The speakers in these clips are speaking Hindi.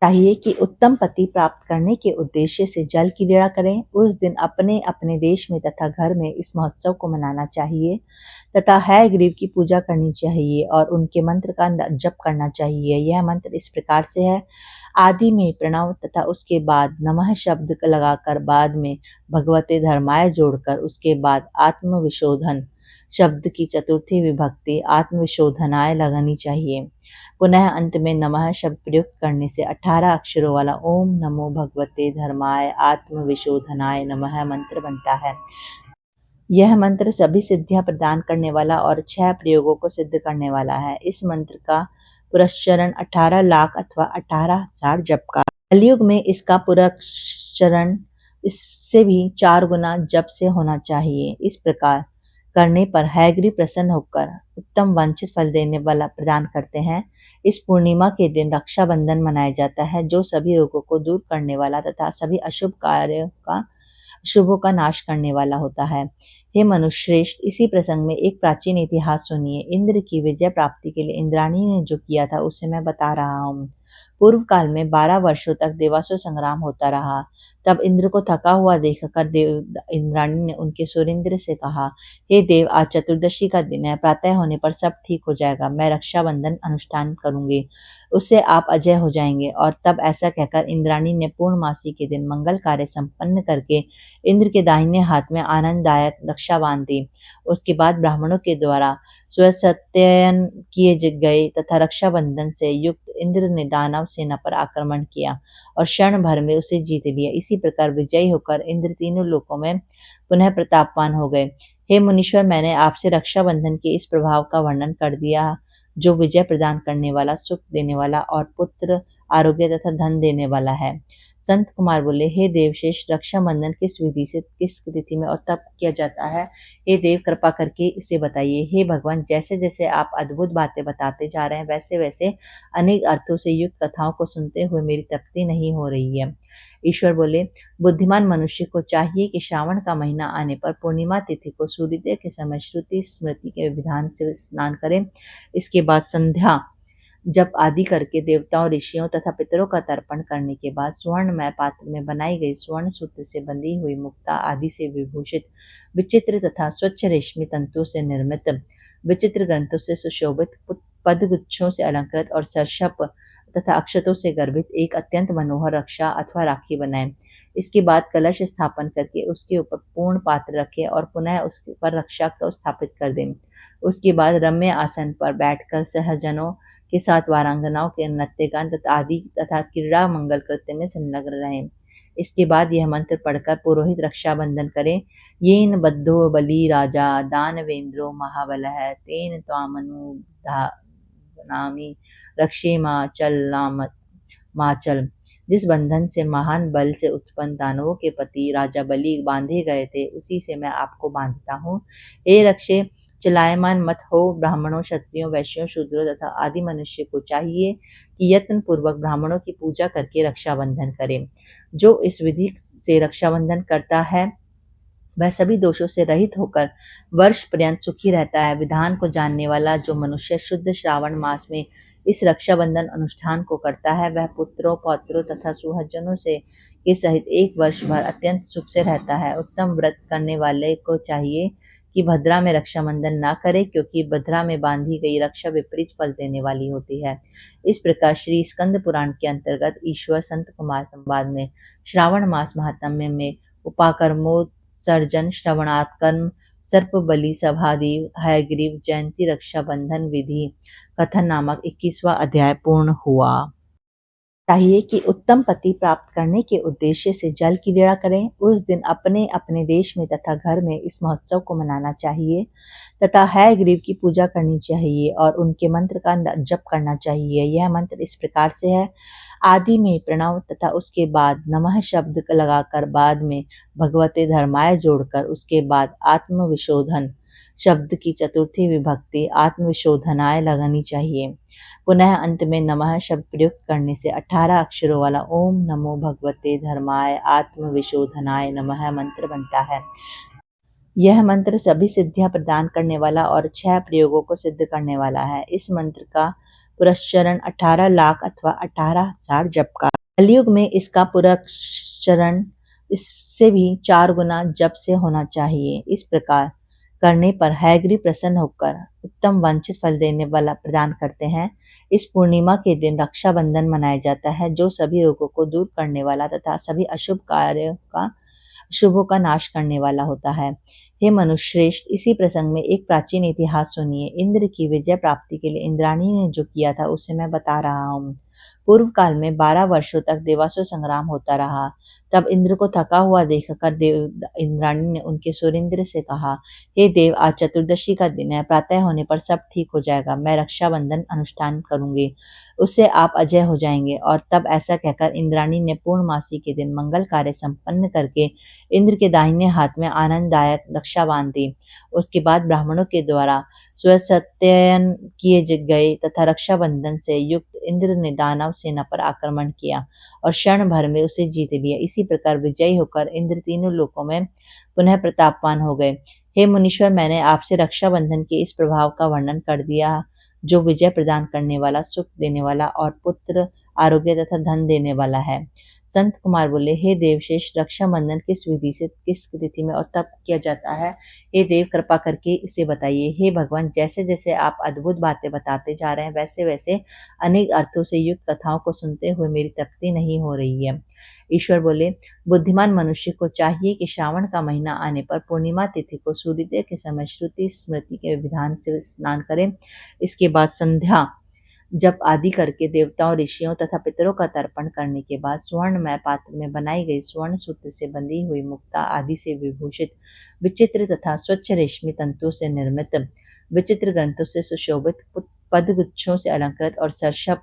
चाहिए कि उत्तम पति प्राप्त करने के उद्देश्य से जल की लीला करें। उस दिन अपने अपने देश में तथा घर में इस महोत्सव को मनाना चाहिए तथा हयग्रीव की पूजा करनी चाहिए और उनके मंत्र का जप करना चाहिए। यह मंत्र इस प्रकार से है: आदि में प्रणव तथा उसके बाद नमः शब्द लगाकर बाद में भगवते धर्माय जोड़कर उसके बाद आत्मविशोधन शब्द की चतुर्थी विभक्ति आत्मविशोधनाय लगानी चाहिए। पुनः अंत में नमः शब्द प्रयुक्त करने से 18 अक्षरों वाला ओम नमो भगवते धर्माय आत्मविशोधनाय नमः मंत्र बनता है। यह मंत्र सभी सिद्धियां प्रदान करने वाला और 6 प्रयोगों को सिद्ध करने वाला है। इस मंत्र का पुरस्चरण 18 लाख अथवा 18,000 जप का। कलयुग में इसका पुरस्चरण इससे भी 4 गुना जप से होना चाहिए। इस प्रकार करने पर हयग्रीव प्रसन्न होकर उत्तम वांछित फल देने वाला प्रदान करते हैं। इस पूर्णिमा के दिन रक्षाबंधन मनाया जाता है, जो सभी रोगों को दूर करने वाला तथा सभी शुभों का नाश करने वाला होता है। हे मनुष्यश्रेष्ठ, इसी प्रसंग में एक प्राचीन इतिहास सुनिए। इंद्र की विजय प्राप्ति के लिए इंद्राणी ने जो किया था उसे मैं बता रहा हूँ। पूर्व काल में 12 वर्षों तक देवासुर संग्राम होता रहा। तब इंद्र को थका हुआ देखकर इंद्राणी ने उनके सुरेंद्र से कहा, हे देव, आज चतुर्दशी का दिन है, प्रातः होने पर सब ठीक हो जाएगा। मैं रक्षाबंधन अनुष्ठान करूंगी, उससे आप अजय हो जाएंगे। और तब ऐसा कहकर इंद्राणी ने पूर्णमासी के दिन मंगल कार्य संपन्न करके इंद्र के दाहिने हाथ में आनंददायक रक्षा बांध दी। उसके बाद ब्राह्मणों के द्वारा स्वसत्ययन किए गए तथा रक्षाबंधन से युक्त इंद्र ने दानव सेना पर आक्रमण किया और क्षण भर में उसे जीत लिया। इसी प्रकार विजयी होकर इंद्र तीनों लोकों में पुनः प्रतापवान हो गए। हे मुनीश्वर, मैंने आपसे रक्षाबंधन के इस प्रभाव का वर्णन कर दिया, जो विजय प्रदान करने वाला, सुख देने वाला और पुत्र, आरोग्य तथा धन देने वाला है। संत कुमार बोले, हे देवश्रेष्ठ, रक्षाबंधन किस विधि से, किस तिथि में और तब किया जाता है? हे देव, कृपा करके इसे बताइए। हे भगवान, जैसे जैसे आप अद्भुत बातें बताते जा रहे हैं, वैसे वैसे अनेक अर्थों से युक्त कथाओं को सुनते हुए मेरी तृप्ति नहीं हो रही है। ईश्वर बोले, बुद्धिमान मनुष्य को चाहिए कि श्रावण का महीना आने पर पूर्णिमा तिथि को सूर्योदय के समय श्रुति स्मृति के विधान से स्नान करें। इसके बाद संध्या जप आदि करके देवताओं, ऋषियों तथा पितरों का तर्पण करने के बाद स्वर्णमय पात्र में बनाई गई स्वर्ण सूत्र से बंधी हुई मुक्ता आदि से विभूषित विचित्र तथा स्वच्छ रेशमी तंतुओं से निर्मित विचित्र ग्रंथों से सुशोभित पदगुच्छों से अलंकृत और सर्षप तथा अक्षतों से गर्भित एक अत्यंत मनोहर रक्षा अथवा राखी बनाएं। इसके बाद कलश स्थापन करके उसके ऊपर पूर्ण पात्र रखें और पुनः उसके ऊपर रक्षा को स्थापित कर दें। उसके बाद रम्य आसन पर बैठकर सहजनों के साथ वारांगनाओं के नृत्यगान आदि तथा क्रीड़ा मंगल कृत्य में संलग्न रहें। इसके बाद यह मंत्र पढ़कर पुरोहित रक्षाबंधन करें। येन बद्धो बलि राजा दानवेंद्रो महाबलः तेन त्वामनुधानामि रक्षेमाचल। जिस बंधन से महान बल से उत्पन्न दानवों के पति राजा बलि बांधे गए थे, उसी से मैं आपको बांधता हूँ। हे रक्षे, चलायमान मत हो। ब्राह्मणों, क्षत्रियों, वैश्यों, शूद्रों तथा आदि मनुष्य को चाहिए कि यत्न पूर्वक ब्राह्मणों की पूजा करके रक्षाबंधन करे। जो इस विधि से रक्षाबंधन करता है वह सभी दोषों से रहित होकर वर्ष पर्यंत सुखी रहता है। विधान को जानने वाला जो मनुष्य शुद्ध श्रावण मास में इस रक्षाबंधन अनुष्ठान को करता है, वह पुत्रों, पौत्रों तथा सुहृदजनों से के सहित एक वर्ष भर अत्यंत सुख से रहता है। उत्तम व्रत करने वाले को चाहिए कि भद्रा में रक्षाबंधन ना करे, क्योंकि भद्रा में बांधी गई रक्षा विपरीत फल देने वाली होती है। इस प्रकार श्री स्कंद पुराण के अंतर्गत ईश्वर संत कुमार संवाद में श्रावण मास महात्म्य में उपाकर्मोत्सर्जन, श्रवणात्कर्म, सर्प बलि सभादि, हयग्रीव जयंती रक्षाबंधन विधि कथन नामक 21वां अध्याय पूर्ण हुआ। चाहिए कि उत्तम पति प्राप्त करने के उद्देश्य से जल की लीला करें। उस दिन अपने अपने देश में तथा घर में इस महोत्सव को मनाना चाहिए तथा हयग्रीव की पूजा करनी चाहिए और उनके मंत्र का जप करना चाहिए। यह मंत्र इस प्रकार से है: आदि में प्रणव तथा उसके बाद नमः शब्द लगाकर बाद में भगवते धर्माय जोड़कर उसके बाद आत्मविशोधन शब्द की चतुर्थी विभक्ति आत्मविशोधनाय लगानी चाहिए। पुनः अंत में नमः शब्द प्रयुक्त करने से 18 अक्षरों वाला ओम नमो भगवते धर्माय आत्मविशोधनाय नमः मंत्र बनता है। यह मंत्र सभी सिद्धियां प्रदान करने वाला और 6 प्रयोगों को सिद्ध करने वाला है। इस मंत्र का पुरस्चरण 18 लाख अथवा 18,000 जप का। कलयुग में इसका पुरस्चरण इससे भी 4 गुना जप से होना चाहिए। इस प्रकार करने पर हयग्रीव प्रसन्न होकर उत्तम वांछित फल देने वाला प्रदान करते हैं। इस पूर्णिमा के दिन रक्षाबंधन मनाया जाता है, जो सभी रोगों को दूर करने वाला तथा सभी शुभों का नाश करने वाला होता है। हे मनुष्य श्रेष्ठ, इसी प्रसंग में एक प्राचीन इतिहास सुनिए। इंद्र की विजय प्राप्ति के लिए इंद्राणी ने जो किया था उसे मैं बता रहा हूँ। पूर्व काल में 12 वर्षों तक देवासुर संग्राम होता रहा। तब इंद्र को थका हुआ देखकर देव इंद्राणी ने उनके सुरेंद्र से कहा, हे देव, आज चतुर्दशी का दिन है, प्रातः होने पर सब ठीक हो जाएगा। मैं रक्षाबंधन अनुष्ठान करूंगी, उससे आप अजय हो जाएंगे। और तब ऐसा कहकर इंद्राणी ने पूर्णमासी के दिन मंगल कार्य संपन्न करके इंद्र के दाहिने हाथ में आनंददायक रक्षा बांध दी। उसके बाद ब्राह्मणों के द्वारा स्वसत्ययन किए गए तथा रक्षाबंधन से युक्त इंद्र ने दानव सेना पर आक्रमण किया और क्षण भर में उसे जीत लिया। इसी प्रकार विजयी होकर इंद्र तीनों लोकों में पुनः प्रतापवान हो गए। हे मुनीश्वर, मैंने आपसे रक्षाबंधन के इस प्रभाव का वर्णन कर दिया, जो विजय प्रदान करने वाला, सुख देने वाला और पुत्र, आरोग्य तथा धन देने वाला है। संत कुमार बोले, हे देवश्रेष्ठ, रक्षाबंधन किस विधि से, किस तिथि में और तब किया जाता है? हे देव, कृपा करके इसे बताइए। हे भगवान, जैसे जैसे आप अद्भुत बातें बताते जा रहे हैं, वैसे वैसे अनेक अर्थों से युक्त कथाओं को सुनते हुए मेरी तृप्ति नहीं हो रही है। ईश्वर बोले, बुद्धिमान मनुष्य को चाहिए कि श्रावण का महीना आने पर पूर्णिमा तिथि को सूर्योदय के समय श्रुति स्मृति के विधान से स्नान करें। इसके बाद संध्या जप आदि करके देवताओं, ऋषियों तथा पितरों का तर्पण करने के बाद स्वर्णमय पात्र में बनाई गई स्वर्ण सूत्र से बंधी हुई मुक्ता आदि से विभूषित विचित्र तथा स्वच्छ रेशमी तंतुओं से निर्मित विचित्र ग्रंथों से सुशोभित पदगुच्छों से अलंकृत और सर्षप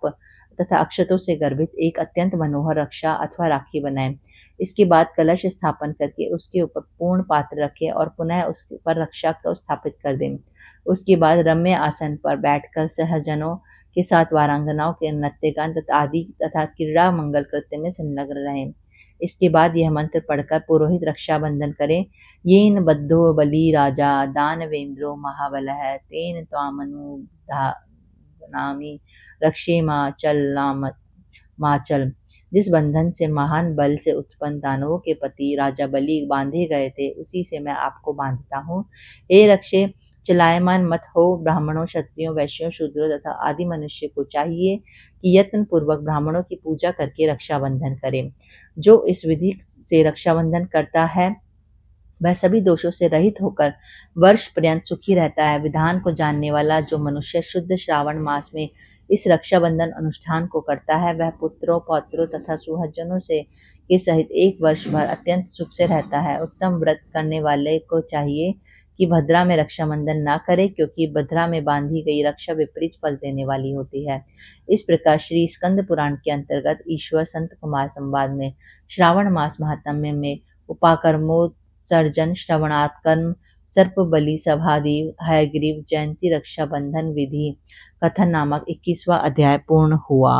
तथा अक्षतों से गर्भित एक अत्यंत मनोहर रक्षा अथवा राखी बनाएं। इसके बाद कलश स्थापन करके उसके ऊपर पूर्ण पात्र रखें और पुनः उसके ऊपर रक्षा को स्थापित कर दें। उसके बाद रम्य आसन पर बैठकर सहजनों के साथ वारांगनाओं के नृत्यगान आदि तथा क्रीड़ा मंगल कृत्य में संलग्न रहें। इसके बाद यह मंत्र पढ़कर पुरोहित रक्षाबंधन करें। येन बद्धो बलि राजा दानवेंद्रो महाबलः तेन त्वामनुधानामि रक्षेमाचल। जिस बंधन से महान बल से उत्पन्न दानवों के पति राजा बलि बांधे गए थे, उसी से मैं आपको बांधता हूँ। हे रक्षे, चलायमान मत हो। ब्राह्मणों, क्षत्रियों, वैश्यों, शूद्रों तथा आदि मनुष्य को चाहिए कि यत्न पूर्वक ब्राह्मणों की पूजा करके रक्षाबंधन करें। जो इस विधि से रक्षाबंधन करता है वह सभी दोषों से रहित होकर वर्ष पर्यंत सुखी रहता है। विधान को जानने वाला जो मनुष्य शुद्ध श्रावण मास में इस रक्षाबंधन अनुष्ठान को करता है, वह पुत्रों, पौत्रों तथा सुहृदजनों से के सहित एक वर्ष भर अत्यंत सुख से रहता है। उत्तम व्रत करने वाले को चाहिए कि भद्रा में रक्षाबंधन न करे, क्योंकि भद्रा में बांधी गई रक्षा विपरीत फल देने वाली होती है। इस प्रकार श्री स्कंद पुराण के अंतर्गत ईश्वर संत कुमार संवाद में श्रावण मास महात्म्य में उपाकर्मोत्सर्जन, श्रवणात्कर्म, सर्प बलि सभादि, हयग्रीव जयंती, रक्षाबंधन विधि कथन नामक 21वां अध्याय पूर्ण हुआ।